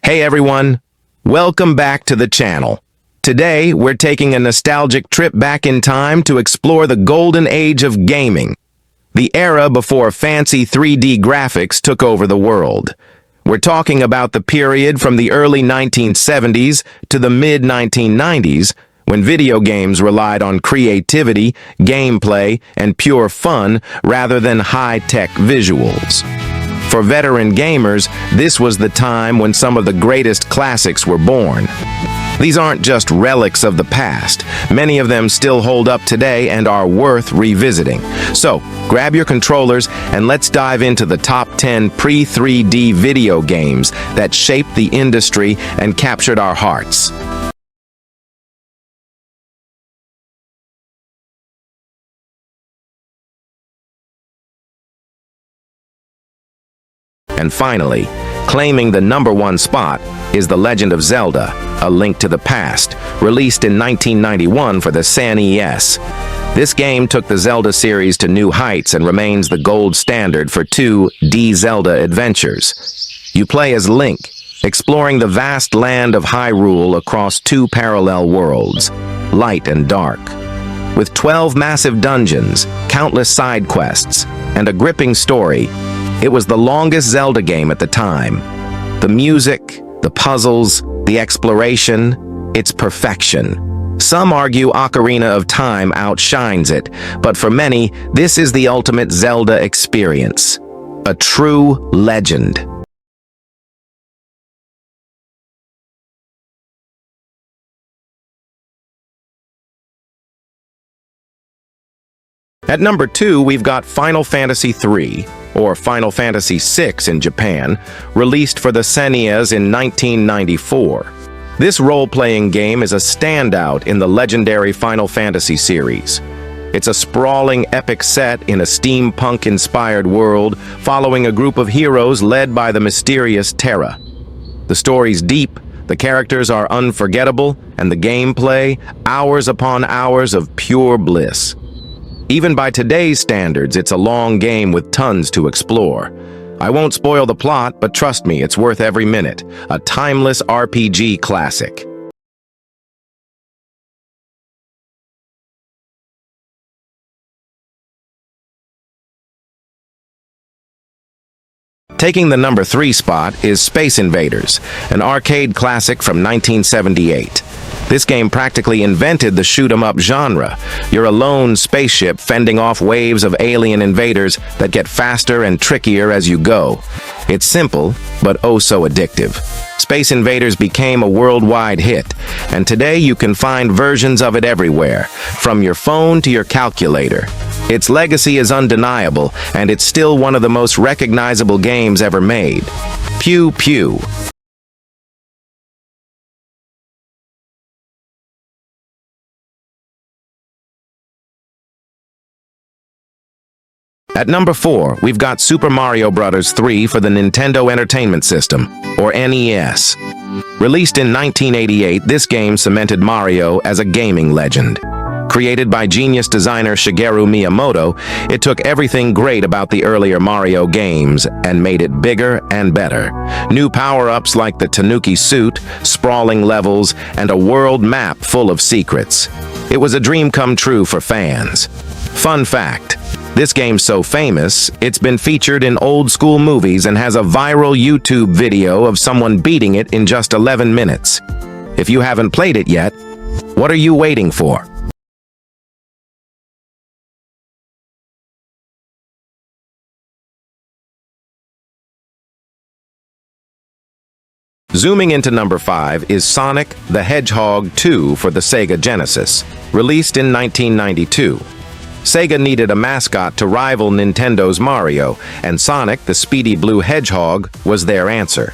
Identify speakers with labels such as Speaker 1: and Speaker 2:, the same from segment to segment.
Speaker 1: Hey everyone, welcome back to the channel. Today, we're taking a nostalgic trip back in time to explore the golden age of gaming, the era before fancy 3D graphics took over the world. We're talking about the period from the early 1970s to the mid-1990s, when video games relied on creativity, gameplay, and pure fun rather than high-tech visuals. For veteran gamers, this was the time when some of the greatest classics were born. These aren't just relics of the past. Many of them still hold up today and are worth revisiting. So, grab your controllers and let's dive into the top 10 pre-3D video games that shaped the industry and captured our hearts. And finally, claiming the #1 spot is The Legend of Zelda, A Link to the Past, released in 1991 for the SNES. This game took the Zelda series to new heights and remains the gold standard for 2D Zelda adventures. You play as Link, exploring the vast land of Hyrule across two parallel worlds, light and dark. With 12 massive dungeons, countless side quests, and a gripping story, it was the longest Zelda game at the time. The music, the puzzles, the exploration, it's perfection. Some argue Ocarina of Time outshines it, but for many, this is the ultimate Zelda experience. A true legend. At number 2, we've got Final Fantasy III, or Final Fantasy VI in Japan, released for the SNES in 1994. This role-playing game is a standout in the legendary Final Fantasy series. It's a sprawling epic set in a steampunk-inspired world, following a group of heroes led by the mysterious Terra. The story's deep, the characters are unforgettable, and the gameplay, hours upon hours of pure bliss. Even by today's standards, it's a long game with tons to explore. I won't spoil the plot, but trust me, it's worth every minute. A timeless RPG classic. Taking the number 3 spot is Space Invaders, an arcade classic from 1978. This game practically invented the shoot-'em-up genre. You're a lone spaceship fending off waves of alien invaders that get faster and trickier as you go. It's simple, but oh so addictive. Space Invaders became a worldwide hit, and today you can find versions of it everywhere, from your phone to your calculator. Its legacy is undeniable, and it's still one of the most recognizable games ever made. Pew pew. At number 4, we've got Super Mario Bros. 3 for the Nintendo Entertainment System, or NES. Released in 1988, this game cemented Mario as a gaming legend. Created by genius designer Shigeru Miyamoto, it took everything great about the earlier Mario games and made it bigger and better. New power-ups like the Tanuki suit, sprawling levels, and a world map full of secrets. It was a dream come true for fans. Fun fact, this game's so famous, it's been featured in old-school movies and has a viral YouTube video of someone beating it in just 11 minutes. If you haven't played it yet, what are you waiting for? Zooming into number 5 is Sonic the Hedgehog 2 for the Sega Genesis, released in 1992. Sega needed a mascot to rival Nintendo's Mario, and Sonic the Speedy Blue Hedgehog was their answer.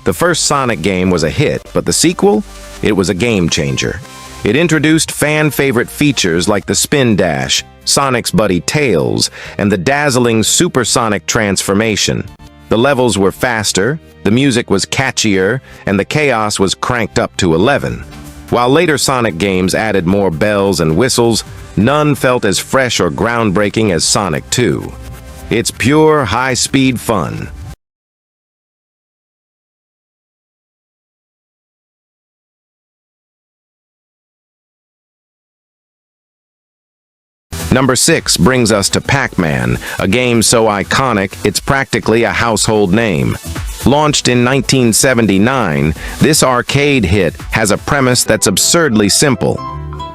Speaker 1: The first Sonic game was a hit, but the sequel? It was a game changer. It introduced fan-favorite features like the spin dash, Sonic's buddy Tails, and the dazzling supersonic transformation. The levels were faster, the music was catchier, and the chaos was cranked up to 11. While later Sonic games added more bells and whistles, none felt as fresh or groundbreaking as Sonic 2. It's pure, high-speed fun. Number 6 brings us to Pac-Man, a game so iconic it's practically a household name. Launched in 1979, this arcade hit has a premise that's absurdly simple.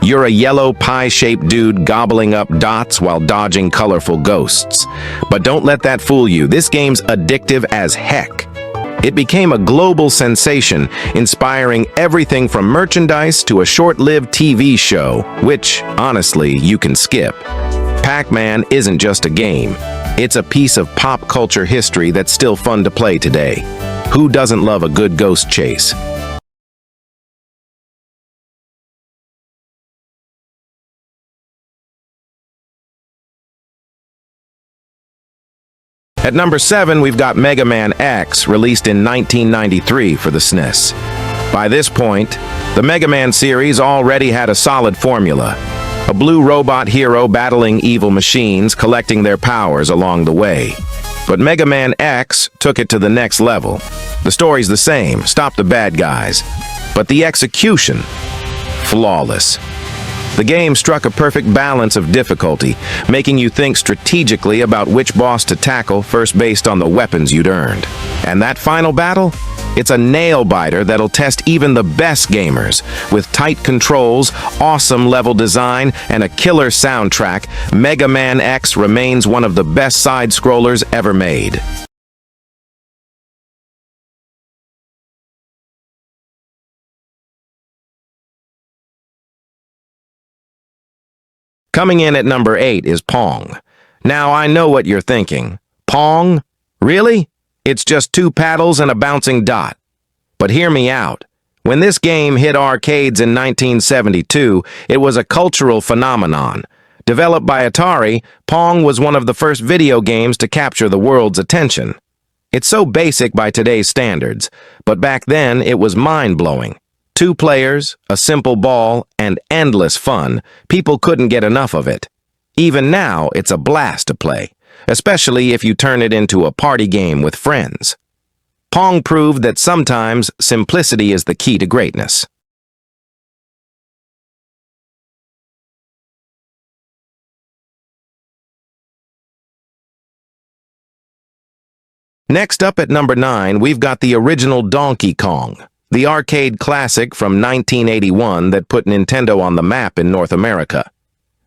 Speaker 1: You're a yellow pie-shaped dude gobbling up dots while dodging colorful ghosts. But don't let that fool you, this game's addictive as heck. It became a global sensation, inspiring everything from merchandise to a short-lived TV show, which, honestly, you can skip. Pac-Man isn't just a game. It's a piece of pop culture history that's still fun to play today. Who doesn't love a good ghost chase? At number 7, we've got Mega Man X, released in 1993 for the SNES. By this point, the Mega Man series already had a solid formula. A blue robot hero battling evil machines, collecting their powers along the way. But Mega Man X took it to the next level. The story's the same, stop the bad guys. But the execution, flawless. The game struck a perfect balance of difficulty, making you think strategically about which boss to tackle first based on the weapons you'd earned. And that final battle? It's a nail-biter that'll test even the best gamers. With tight controls, awesome level design, and a killer soundtrack, Mega Man X remains one of the best side-scrollers ever made. Coming in at number 8 is Pong. Now, I know what you're thinking. Pong? Really? It's just 2 paddles and a bouncing dot. But hear me out. When this game hit arcades in 1972, it was a cultural phenomenon. Developed by Atari, Pong was one of the first video games to capture the world's attention. It's so basic by today's standards, but back then it was mind-blowing. 2 players, a simple ball, and endless fun. People couldn't get enough of it. Even now, it's a blast to play, especially if you turn it into a party game with friends. Pong proved that sometimes simplicity is the key to greatness. Next up at number 9, we've got the original Donkey Kong. The arcade classic from 1981 that put Nintendo on the map in North America.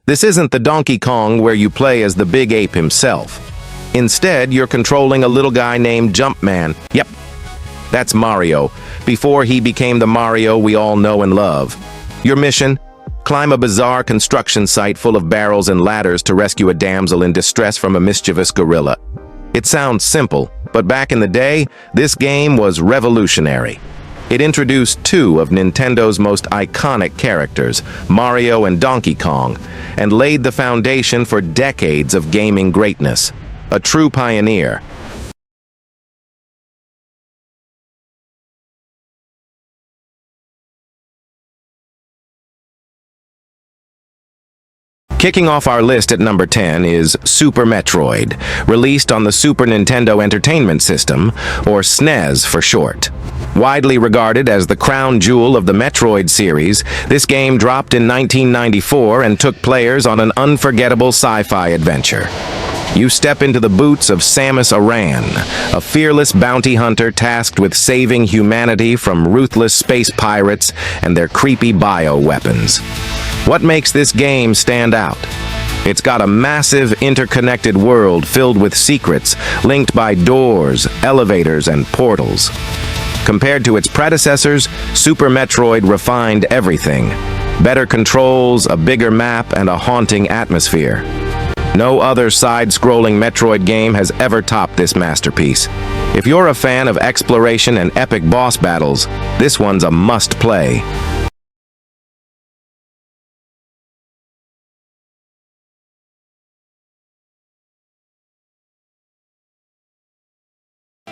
Speaker 1: This isn't the Donkey Kong where you play as the big ape himself. Instead, you're controlling a little guy named Jumpman. Yep, that's Mario, before he became the Mario we all know and love. Your mission? Climb a bizarre construction site full of barrels and ladders to rescue a damsel in distress from a mischievous gorilla. It sounds simple, but back in the day, this game was revolutionary. It introduced 2 of Nintendo's most iconic characters, Mario and Donkey Kong, and laid the foundation for decades of gaming greatness. A true pioneer. Kicking off our list at number 10 is Super Metroid, released on the Super Nintendo Entertainment System, or SNES for short. Widely regarded as the crown jewel of the Metroid series, this game dropped in 1994 and took players on an unforgettable sci-fi adventure. You step into the boots of Samus Aran, a fearless bounty hunter tasked with saving humanity from ruthless space pirates and their creepy bioweapons. What makes this game stand out? It's got a massive, interconnected world filled with secrets, linked by doors, elevators, and portals. Compared to its predecessors, Super Metroid refined everything. Better controls, a bigger map, and a haunting atmosphere. No other side-scrolling Metroid game has ever topped this masterpiece. If you're a fan of exploration and epic boss battles, this one's a must-play.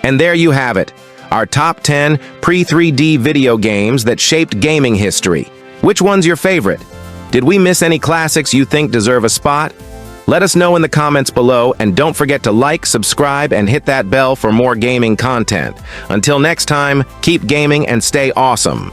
Speaker 1: And there you have it, our top 10 pre-3D video games that shaped gaming history. Which one's your favorite? Did we miss any classics you think deserve a spot? Let us know in the comments below, and don't forget to like, subscribe, and hit that bell for more gaming content. Until next time, keep gaming and stay awesome.